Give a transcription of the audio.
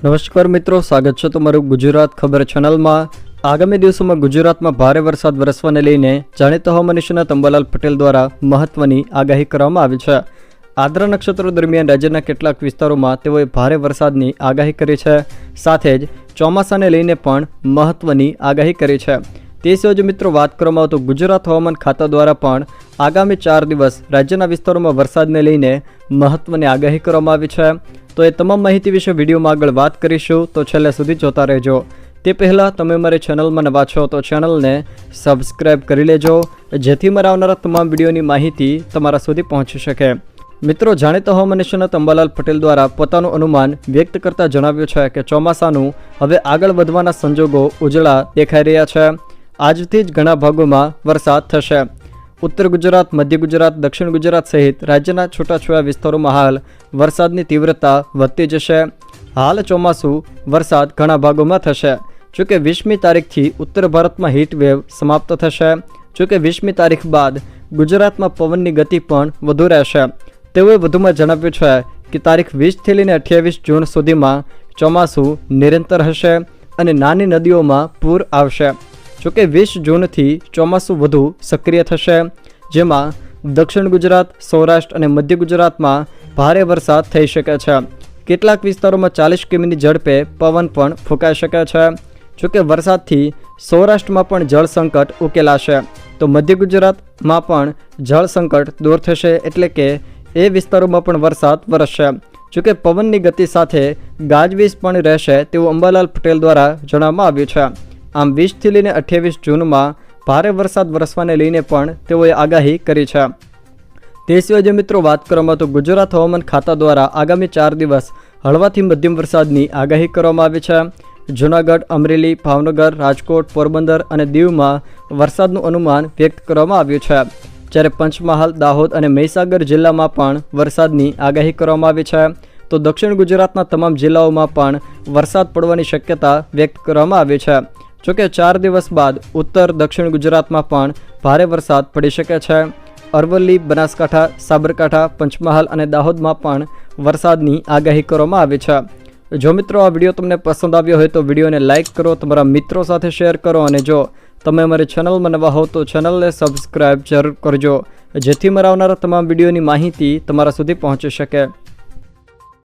નમસ્કાર મિત્રો, સ્વાગત છે તમારું ગુજરાત ખબર ચેનલમાં। આગામી દિવસોમાં ગુજરાતમાં ભારે વરસાદ વરસવાને લઈને જાણીતા હવામાન નિષ્ણાત અંબાલાલ પટેલ દ્વારા મહત્વની આગાહી કરવામાં આવી છે। આદ્રા નક્ષત્ર દરમિયાન રાજ્યના કેટલાક વિસ્તારોમાં તેઓએ ભારે વરસાદની આગાહી કરી છે, સાથે જ ચોમાસાને લઈને પણ મહત્વની આગાહી કરી છે। તે સિવાય જો મિત્રો વાત કરવામાં આવે તો ગુજરાત હવામાન ખાતા દ્વારા પણ આગામી 4 દિવસ રાજ્યના વિસ્તારોમાં વરસાદને લઈને મહત્વની આગાહી કરવામાં આવી છે। તો એ તમામ માહિતી વિશે વિડીયોમાં આગળ વાત કરીશું, તો છેલ્લે સુધી જોતા રહેજો। તે પહેલાં તમે મારી ચેનલમાં નવા છો તો ચેનલને સબસ્ક્રાઈબ કરી લેજો, જેથી મારા આવનારા તમામ વિડીયોની માહિતી તમારા સુધી પહોંચી શકે। મિત્રો, જાણીતા હવામાન નિષ્ણાત અંબાલાલ પટેલ દ્વારા પોતાનું અનુમાન વ્યક્ત કરતા જણાવ્યું છે કે ચોમાસાનું હવે આગળ વધવાના સંજોગો ઉજળા દેખાઈ રહ્યા છે। આજથી જ ઘણા ભાગોમાં વરસાદ થશે। ઉત્તર ગુજરાત, મધ્ય ગુજરાત, દક્ષિણ ગુજરાત સહિત રાજ્યના છૂટાછવાયા વિસ્તારોમાં હાલ વરસાદની તીવ્રતા વધતી જશે। હાલ ચોમાસું વરસાદ ઘણા ભાગોમાં થશે। જોકે 20મી તારીખથી ઉત્તર ભારતમાં હીટ વેવ સમાપ્ત થશે। જોકે 20મી તારીખ બાદ ગુજરાતમાં પવનની ગતિ પણ વધુ રહેશે। તેઓએ વધુમાં જણાવ્યું છે કે તારીખ 20થી લઈને 28 જૂન સુધીમાં ચોમાસું નિરંતર હશે અને નાની નદીઓમાં પૂર આવશે। જોકે 20 જૂનથી ચોમાસું વધુ સક્રિય થશે, જેમાં દક્ષિણ ગુજરાત, સૌરાષ્ટ્ર અને મધ્ય ગુજરાતમાં ભારે વરસાદ થઈ શકે છે। કેટલાક વિસ્તારોમાં 40 કિમીની ઝડપે પવન પણ ફૂંકાઈ શકે છે। જોકે વરસાદથી સૌરાષ્ટ્રમાં પણ જળ સંકટ ઉકેલાશે, તો મધ્ય ગુજરાતમાં પણ જળ સંકટ દૂર થશે, એટલે કે એ વિસ્તારોમાં પણ વરસાદ વરસશે। જોકે પવનની ગતિ સાથે ગાજવીજ પણ રહેશે તેવું અંબાલાલ પટેલ દ્વારા જણાવવામાં આવ્યું છે। આમ 20થી લઈને 28 જૂનમાં ભારે વરસાદ વરસવાને લઈને પણ તેઓએ આગાહી કરી છે। તે સિવાય જો મિત્રો વાત કરવામાં તો ગુજરાત હવામાન ખાતા દ્વારા આગામી 4 દિવસ હળવાથી મધ્યમ વરસાદની આગાહી કરવામાં આવી છે। જૂનાગઢ, અમરેલી, ભાવનગર, રાજકોટ, પોરબંદર અને દીવમાં વરસાદનું અનુમાન વ્યક્ત કરવામાં આવ્યું છે, જ્યારે પંચમહાલ, દાહોદ અને મહીસાગર જિલ્લામાં પણ વરસાદની આગાહી કરવામાં આવી છે। તો દક્ષિણ ગુજરાતના તમામ જિલ્લાઓમાં પણ વરસાદ પડવાની શક્યતા વ્યક્ત કરવામાં આવી છે। જોકે 4 દિવસ બાદ ઉત્તર દક્ષિણ ગુજરાતમાં પણ ભારે વરસાદ પડી શકે છે। અરવલ્લી, બનાસકાંઠા, સાબરકાંઠા, પંચમહાલ અને દાહોદમાં પણ વરસાદની આગાહી કરવામાં આવી છે। જો મિત્રો આ વિડીયો તમને પસંદ આવ્યો હોય તો વિડીયોને લાઇક કરો, તમારા મિત્રો સાથે શેર કરો, અને જો તમે અમારી ચેનલમાં નવા હો તો ચેનલને સબસ્ક્રાઈબ જરૂર કરજો, જેથી મારા આવનારા તમામ વિડીયોની માહિતી તમારા સુધી પહોંચી શકે।